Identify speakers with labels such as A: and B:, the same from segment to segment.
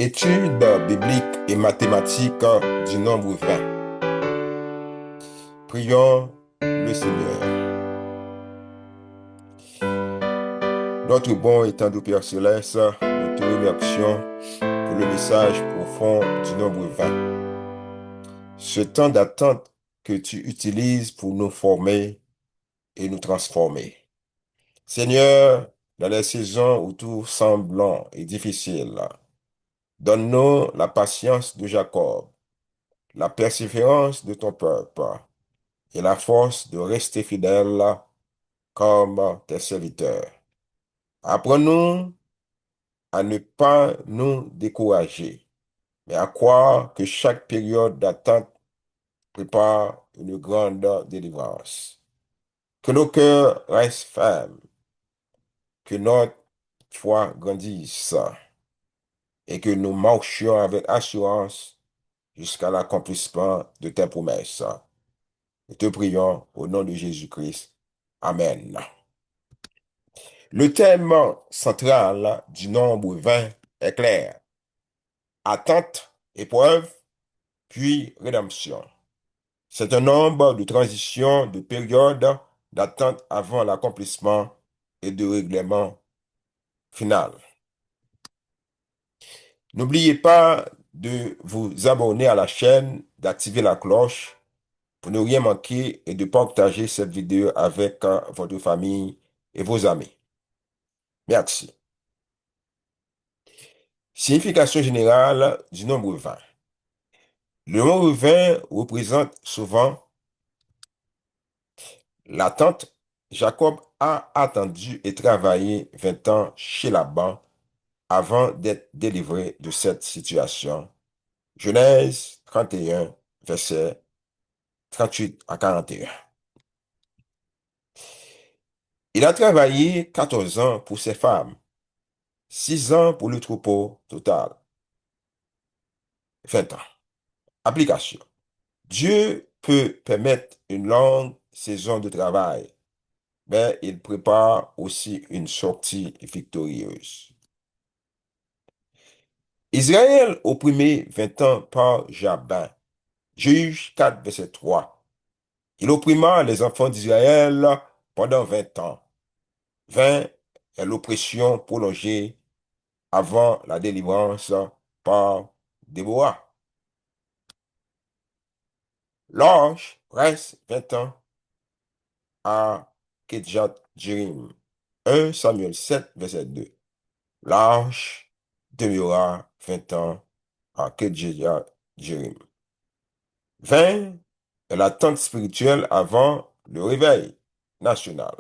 A: Étude biblique et mathématique du nombre 20. Prions le Seigneur. Notre bon et tendre Père Céleste, nous te remercions pour le message profond du nombre 20. Ce temps d'attente que tu utilises pour nous former et nous transformer. Seigneur, dans les saisons où tout semble long et difficile, donne-nous la patience de Jacob, la persévérance de ton peuple et la force de rester fidèle comme tes serviteurs. Apprends-nous à ne pas nous décourager, mais à croire que chaque période d'attente prépare une grande délivrance. Que nos cœurs restent fermes, que notre foi grandisse et que nous marchions avec assurance jusqu'à l'accomplissement de tes promesses. Nous te prions au nom de Jésus-Christ. Amen. Le thème central du nombre 20 est clair. Attente, épreuve, puis rédemption. C'est un nombre de transition, de période d'attente avant l'accomplissement et de règlement final. N'oubliez pas de vous abonner à la chaîne, d'activer la cloche pour ne rien manquer et de partager cette vidéo avec votre famille et vos amis. Merci. Signification générale du nombre 20. Le nombre 20 représente souvent l'attente. Jacob a attendu et travaillé 20 ans chez Laban avant d'être délivré de cette situation. Genèse 31, versets 38 à 41. Il a travaillé 14 ans pour ses femmes, 6 ans pour le troupeau total, 20 ans. Application. Dieu peut permettre une longue saison de travail, mais il prépare aussi une sortie victorieuse. Israël opprimé 20 ans par Jabin. Juge 4, verset 3. Il opprima les enfants d'Israël pendant 20 ans. 20 est l'oppression prolongée avant la délivrance par Déborah. L'ange reste 20 ans à Kedjat Jérim. 1 Samuel 7, verset 2. L'arche demeura 20 ans à Kedjat Jérim. 20 est l'attente spirituelle avant le réveil national.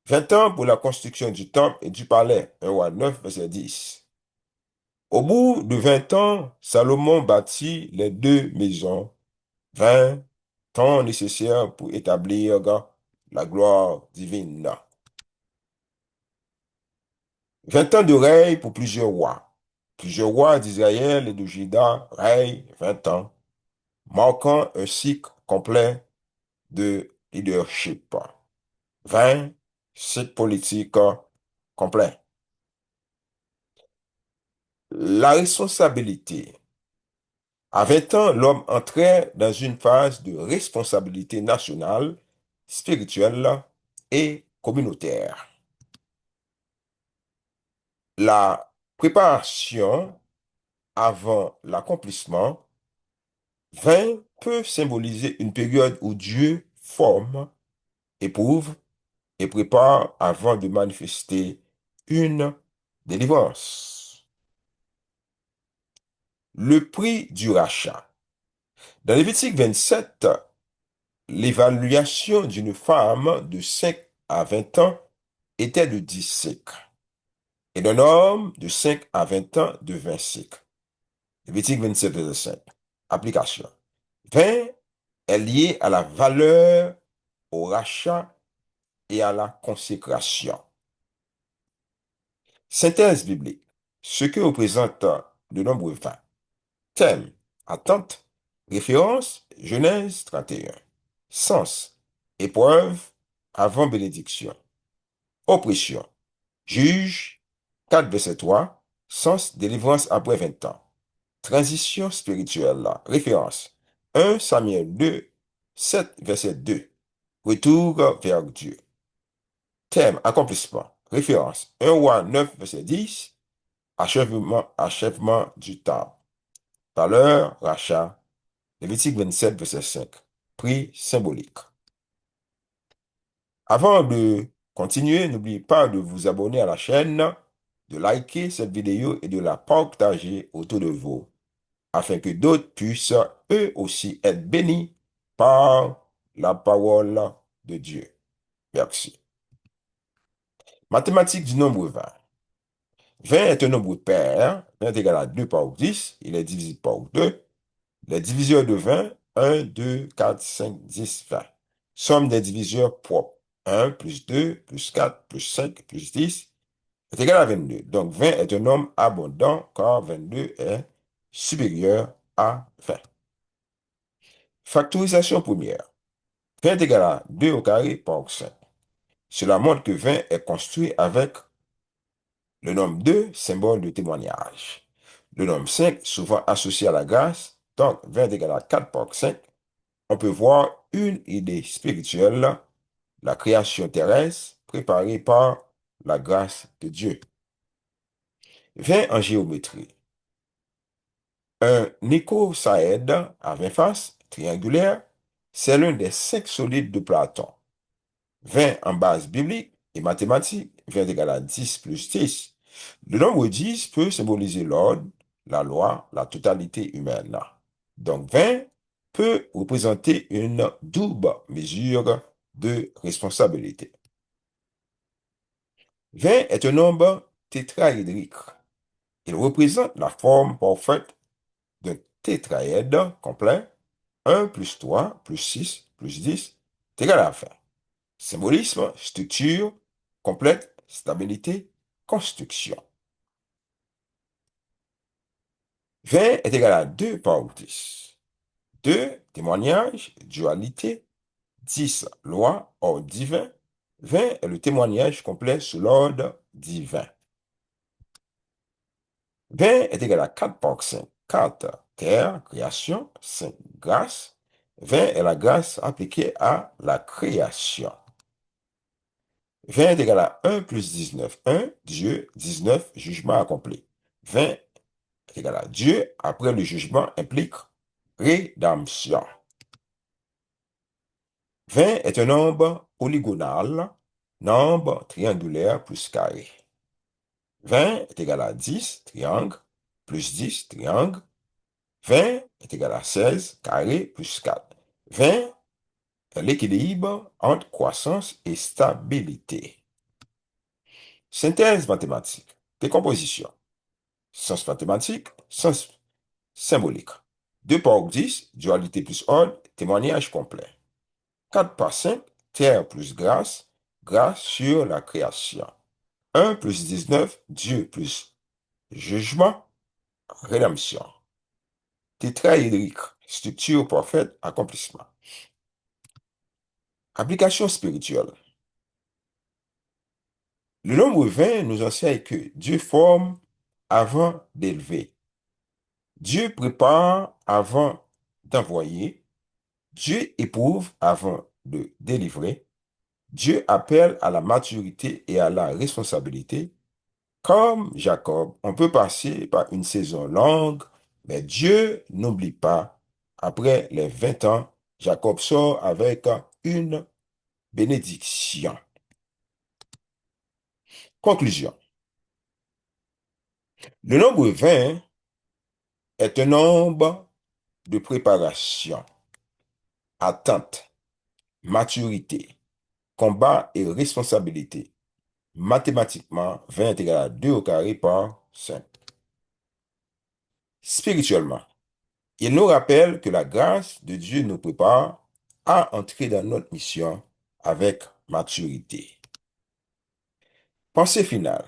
A: 20 ans pour la construction du temple et du palais. 1 Roi 9, verset 10. Au bout de 20 ans, Salomon bâtit les deux maisons. 20 temps nécessaires pour établir la gloire divine. 20 ans de règne pour plusieurs rois. Plusieurs rois d'Israël et de Juda règnent 20 ans, marquant un cycle complet de leadership. 20, cycle politique complet. La responsabilité. À 20 ans, l'homme entrait dans une phase de responsabilité nationale, spirituelle et communautaire. La préparation avant l'accomplissement. 20 peut symboliser une période où Dieu forme, éprouve et prépare avant de manifester une délivrance. Le prix du rachat. Dans Lévitique 27, l'évaluation d'une femme de 5 à 20 ans était de 10 cycles et d'un homme de 5 à 20 ans de 20 cycles. Lévitique 27, verset 5. Application. 20 est lié à la valeur, au rachat et à la consécration. Synthèse biblique. Ce que représente le nombre 20. Thème. Attente. Référence. Genèse 31. Sens. Épreuve. Avant bénédiction. Oppression. Juge 4, verset 3. Sens délivrance après 20 ans. Transition spirituelle là. Référence. 1 Samuel 2, 7, verset 2. Retour vers Dieu. Thème, accomplissement. Référence. 1 Roi 9, verset 10. Achèvement du temps. Valeur, rachat. Lévitique 27, verset 5. Prix symbolique. Avant de continuer, n'oubliez pas de vous abonner à la chaîne, de liker cette vidéo et de la partager autour de vous, afin que d'autres puissent eux aussi être bénis par la parole de Dieu. Merci. Mathématiques du nombre 20. 20 est un nombre pair. 20 est égal à 2 par 10. Il est divisible par 2. Les diviseurs de 20, 1, 2, 4, 5, 10, 20. Somme des diviseurs propres. 1 plus 2 plus 4 plus 5 plus 10 est égal à 22. Donc 20 est un nombre abondant car 22 est supérieur à 20. Factorisation première. 20 est égal à 2 au carré par 5. Cela montre que 20 est construit avec le nombre 2, symbole de témoignage. Le nombre 5, souvent associé à la grâce, donc 20 est égal à 4 par 5. On peut voir une idée spirituelle, la création terrestre préparée par la grâce de Dieu. 20 en géométrie. Un icosaèdre à 20 faces, triangulaire, c'est l'un des 5 solides de Platon. 20 en base biblique et mathématique, 20 est égal à 10 plus 10. Le nombre 10 peut symboliser l'ordre, la loi, la totalité humaine. Donc 20 peut représenter une double mesure de responsabilité. 20 est un nombre tétraédrique. Il représente la forme parfaite d'un tétraèdre complet. 1 plus 3 plus 6 plus 10 est égal à 20. Symbolisme, structure, complète, stabilité, construction. 20 est égal à 2 par 10. 2, témoignage, dualité. 10, loi, ordre divin. 20 est le témoignage complet sous l'ordre divin. 20 est égal à 4 par 5. 4, terre, création. 5, grâce. 20 est la grâce appliquée à la création. 20 est égal à 1 plus 19. 1, Dieu, 19, jugement accompli. 20 est égal à Dieu, après le jugement implique rédemption. 20 est un nombre polygonal, nombre triangulaire plus carré. 20 est égal à 10, triangle, plus 10, triangle. 20 est égal à 16, carré, plus 4. 20 est l'équilibre entre croissance et stabilité. Synthèse mathématique. Décomposition. Sens mathématique, sens symbolique. 2 par 10, dualité plus ordre, témoignage complet. 4 par 5, terre plus grâce, grâce sur la création. 1 plus 19, Dieu plus jugement, rédemption. Tétraédrique, structure parfaite, accomplissement. Application spirituelle. Le nombre 20 nous enseigne que Dieu forme avant d'élever. Dieu prépare avant d'envoyer. Dieu éprouve avant de délivrer. Dieu appelle à la maturité et à la responsabilité. Comme Jacob, on peut passer par une saison longue, mais Dieu n'oublie pas. Après les 20 ans, Jacob sort avec une bénédiction. Conclusion. Le nombre 20 est un nombre de préparation, attente, maturité, combat et responsabilité. Mathématiquement, 20 est égal à 2 au carré par 5. Spirituellement, il nous rappelle que la grâce de Dieu nous prépare à entrer dans notre mission avec maturité. Pensée finale.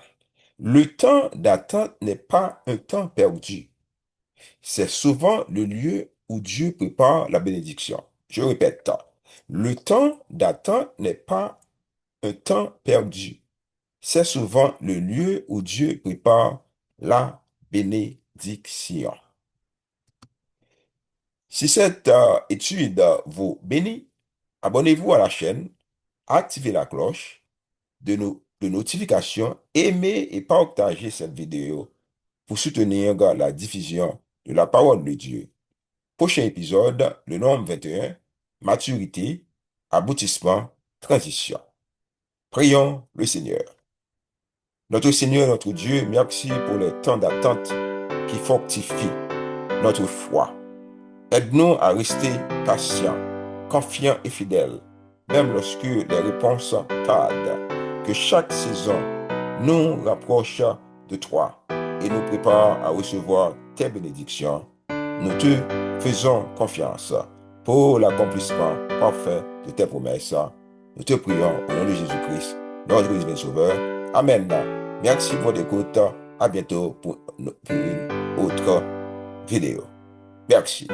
A: Le temps d'attente n'est pas un temps perdu. C'est souvent le lieu où Dieu prépare la bénédiction. Je répète, le temps d'attente n'est pas un temps perdu. C'est souvent le lieu où Dieu prépare la bénédiction. Si cette étude vous bénit, abonnez-vous à la chaîne, activez la cloche de notification, aimez et partagez cette vidéo pour soutenir la diffusion de la parole de Dieu. Prochain épisode, le nombre 21, maturité, aboutissement, transition. Prions le Seigneur. Notre Seigneur, notre Dieu, merci pour les temps d'attente qui fortifient notre foi. Aide-nous à rester patients, confiants et fidèles, même lorsque les réponses tardent. Que chaque saison nous rapproche de toi et nous prépare à recevoir tes bénédictions. Nous te faisons confiance pour l'accomplissement parfait de tes promesses. Nous te prions au nom de Jésus-Christ, notre divin Sauveur. Amen. Merci pour votre écoute. À bientôt pour une autre vidéo. Merci.